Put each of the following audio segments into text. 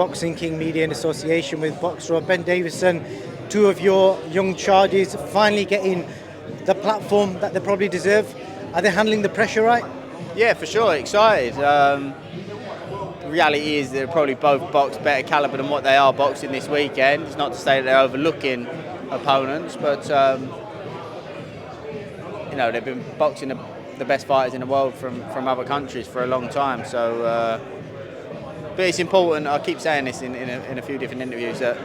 Boxing King Media in association with Boxer Ben Davison, two of your young charges finally getting the platform that they probably deserve. Are they handling the pressure right? Yeah, for sure, excited. The reality is they're probably both boxed better calibre than what they are boxing this weekend. It's not to say that they're overlooking opponents, but they've been boxing the best fighters in the world from other countries for a long time. So, but it's important. I keep saying this in a few different interviews that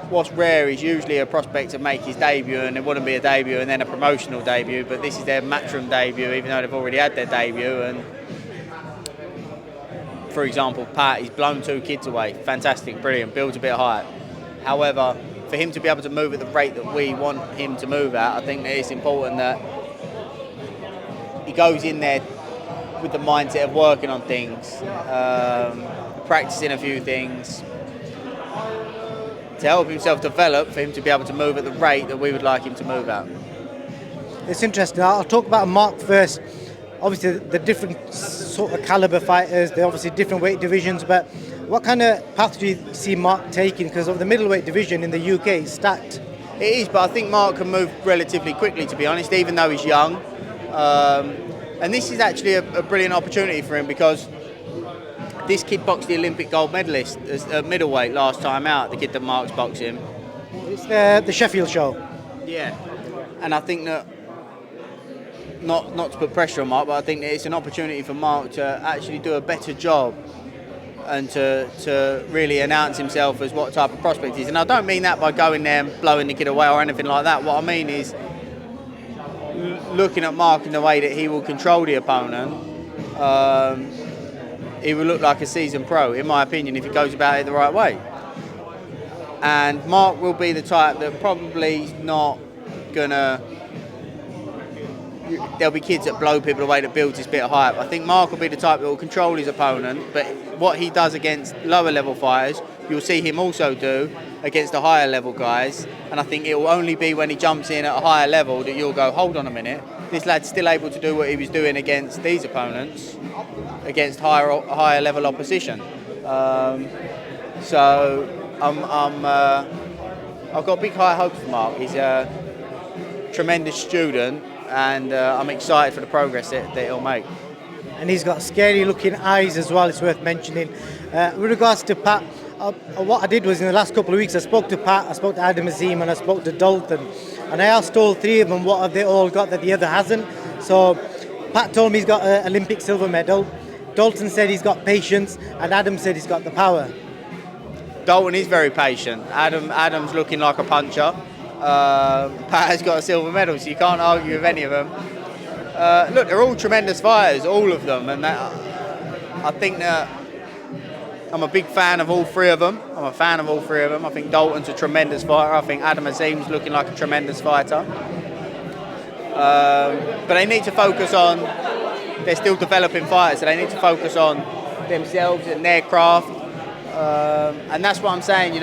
what's rare is usually a prospect to make his debut, and it wouldn't be a debut and then a promotional debut, but this is their matchroom debut, even though they've already had their debut. And for example, Pat, he's blown 2 kids away. Fantastic, brilliant, builds a bit of hype. However, for him to be able to move at the rate that we want him to move at, I think that it's important that he goes in there with the mindset of working on things, practicing a few things, to help himself develop, for him to be able to move at the rate that we would like him to move at. It's interesting. I'll talk about Mark first. Obviously, the different sort of caliber fighters, they're obviously different weight divisions, but what kind of path do you see Mark taking? Because of the middleweight division in the UK is stacked. It is, but I think Mark can move relatively quickly, to be honest, even though he's young. And this is actually a brilliant opportunity for him, because this kid boxed the Olympic gold medalist at middleweight last time out, the kid that Mark's boxing. It's the Sheffield show. Yeah. And I think that, not to put pressure on Mark, but I think that it's an opportunity for Mark to actually do a better job and to really announce himself as what type of prospect he is. And I don't mean that by going there and blowing the kid away or anything like that. What I mean is looking at Mark in the way that he will control the opponent. He will look like a seasoned pro, in my opinion, if he goes about it the right way. And Mark will be the type that probably not gonna... There'll be kids that blow people away that builds this bit of hype. I think Mark will be the type that will control his opponent, but what he does against lower level fighters, you'll see him also do against the higher level guys. And I think it will only be when he jumps in at a higher level that you'll go, hold on a minute, this lad's still able to do what he was doing against these opponents, against higher level opposition. So I've got big high hopes for Mark. He's a tremendous student, and I'm excited for the progress that he'll make. And he's got scary looking eyes as well, it's worth mentioning. With regards to Pat, what I did was in the last couple of weeks I spoke to Pat, I spoke to Adam Azim, and I spoke to Dalton, and I asked all 3 of them what have they all got that the other hasn't. So Pat told me he's got an Olympic silver medal, Dalton said he's got patience, and Adam said he's got the power. Dalton is very patient. Adam's looking like a puncher. Pat has got a silver medal, so you can't argue with any of them. Look, they're all tremendous fighters, all of them, and I think that I'm a big fan of all 3 of them. I think Dalton's a tremendous fighter. I think Adam Azim's looking like a tremendous fighter. But they need to focus on, they're still developing fighters, so they need to focus on themselves and their craft. And that's what I'm saying,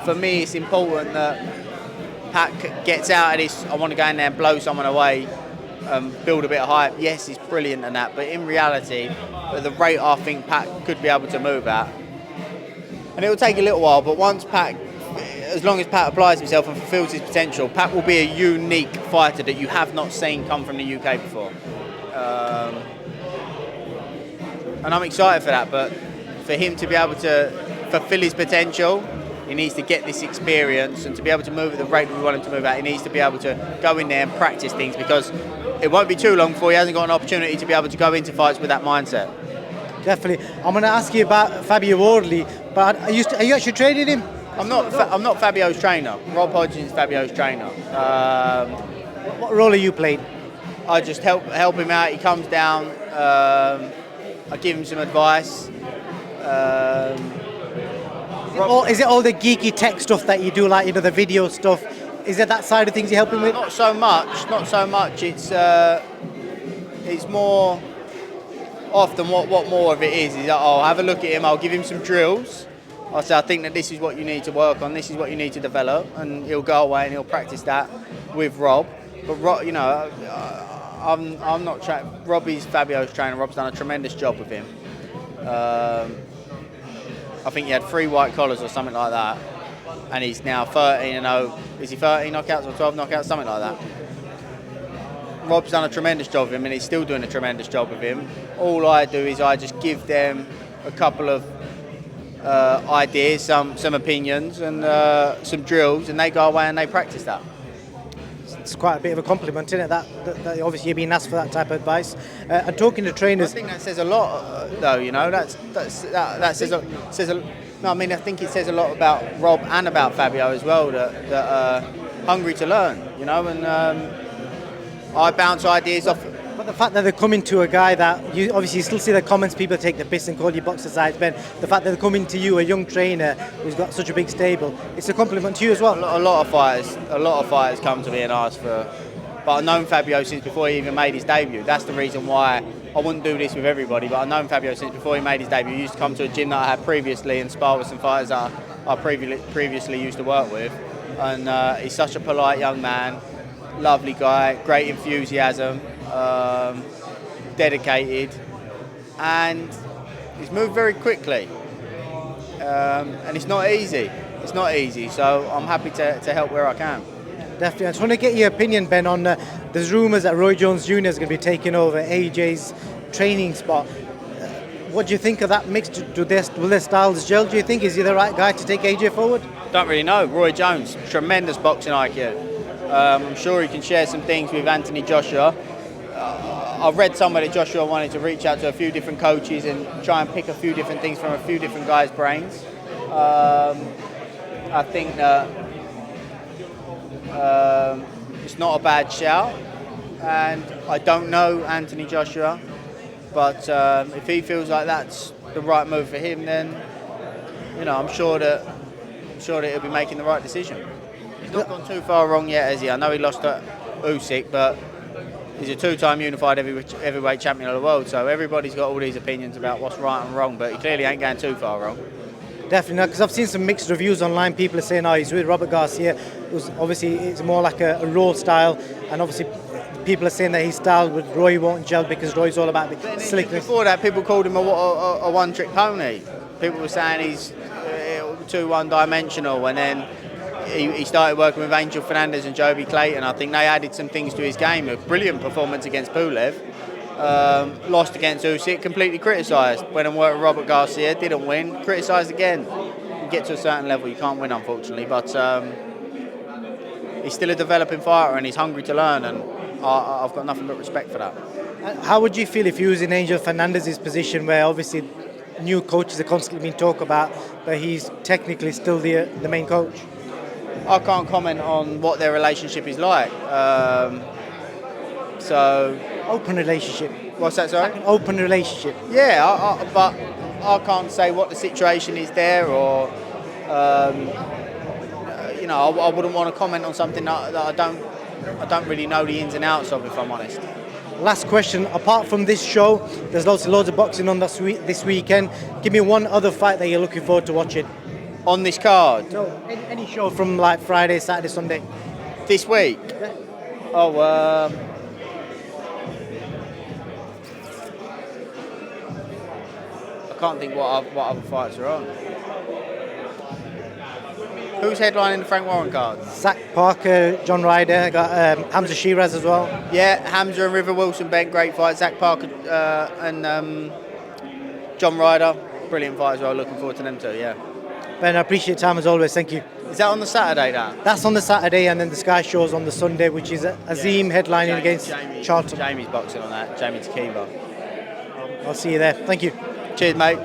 for me it's important that Pat gets out of this, I want to go in there and blow someone away, build a bit of hype. Yes, he's brilliant in that, but in reality, at the rate I think Pat could be able to move at, and it will take a little while, but once Pat, as long as Pat applies himself and fulfills his potential, Pat will be a unique fighter that you have not seen come from the UK before. And I'm excited for that, but for him to be able to fulfill his potential, he needs to get this experience, and to be able to move at the rate we want him to move at, he needs to be able to go in there and practice things, because it won't be too long before he hasn't got an opportunity to be able to go into fights with that mindset. Definitely. I'm going to ask you about Fabio Wardley, but are you actually training him? I'm not Fabio's trainer. Rob Hodgins is Fabio's trainer. What role are you playing? I just help him out. He comes down. I give him some advice. Is it all the geeky tech stuff that you do, like the video stuff? Is it that side of things you're helping with? Not so much. It's more often what more of it is I'll have a look at him. I'll give him some drills. I'll say, I think that this is what you need to work on. This is what you need to develop, and he'll go away and he'll practice that with Rob. But Rob, I'm not. Rob is Fabio's trainer. Rob's done a tremendous job with him. I think he had 3 white collars or something like that, and he's now 13-0. Is he 13 knockouts or 12 knockouts, something like that? Rob's done a tremendous job with him, and he's still doing a tremendous job with him. All I do is I just give them a couple of ideas, some opinions, and some drills, and they go away and they practice that. It's quite a bit of a compliment, isn't it? That obviously you're being asked for that type of advice. And talking to trainers, I think that says a lot, though. You know, that says a. No, I mean, I think it says a lot about Rob and about Fabio as well. That hungry to learn. You know, and I bounce ideas off. But the fact that they're coming to a guy that you obviously still see the comments, people take the piss and call you boxer size Ben. The fact that they're coming to you, a young trainer who's got such a big stable, it's a compliment to you as well. A lot of fighters come to me and ask for. But I've known Fabio since before he even made his debut. That's the reason why I wouldn't do this with everybody. But I've known Fabio since before he made his debut. He used to come to a gym that I had previously and spar with some fighters that I previously used to work with. And he's such a polite young man, lovely guy, great enthusiasm. Dedicated, and he's moved very quickly, and it's not easy. So I'm happy to help where I can. Definitely. I just want to get your opinion, Ben, on there's rumours that Roy Jones Jr. is going to be taking over AJ's training spot. What do you think of that mix? Will their styles gel? Do you think is he the right guy to take AJ forward? Don't really know. Roy Jones, tremendous boxing IQ. I'm sure he can share some things with Anthony Joshua. I've read somewhere that Joshua wanted to reach out to a few different coaches and try and pick a few different things from a few different guys' brains. I think that it's not a bad shout, and I don't know Anthony Joshua, but if he feels like that's the right move for him, then I'm sure that he'll be making the right decision. He's not gone too far wrong yet, has he? I know he lost to Usyk, but he's a 2-time unified heavyweight champion of the world, so everybody's got all these opinions about what's right and wrong, but he clearly ain't going too far wrong. Definitely, because I've seen some mixed reviews online. People are saying, he's with Robert Garcia. It's more like a raw style, and obviously people are saying that his style with Roy won't gel because Roy's all about the slickness. Before that, people called him a one-trick pony. People were saying he's too one-dimensional, and then he started working with Angel Fernandez and Joby Clayton. I think they added some things to his game. A brilliant performance against Pulev. Lost against Usyk, completely criticised. Went and worked with Robert Garcia, didn't win. Criticised again. You get to a certain level, you can't win, unfortunately. But he's still a developing fighter and he's hungry to learn, and I've got nothing but respect for that. How would you feel if you was in Angel Fernandez's position, where obviously new coaches are constantly being talked about, but he's technically still the main coach? I can't comment on what their relationship is like. So open relationship. What's that, sorry? Like an open relationship. Yeah, but I can't say what the situation is there, or I wouldn't want to comment on something that I don't really know the ins and outs of, if I'm honest. Last question. Apart from this show, there's loads of boxing on this weekend. Give me one other fight that you're looking forward to watching. On this card? No, any show from like Friday, Saturday, Sunday. This week? Yeah. I can't think what other fights are on. Who's headlining the Frank Warren card? Zach Parker, John Ryder, got Hamza Shiraz as well. Yeah, Hamza and River Wilson, Ben, great fight. Zach Parker and John Ryder, brilliant fight as well. Looking forward to them too, yeah. Ben, I appreciate your time as always, thank you. Is that on the Saturday now? That's on the Saturday, and then the Sky Show's on the Sunday, which is Azim headlining against Charlton. Jamie's boxing on that, Jamie Tequila. I'll see you there, thank you. Cheers, mate.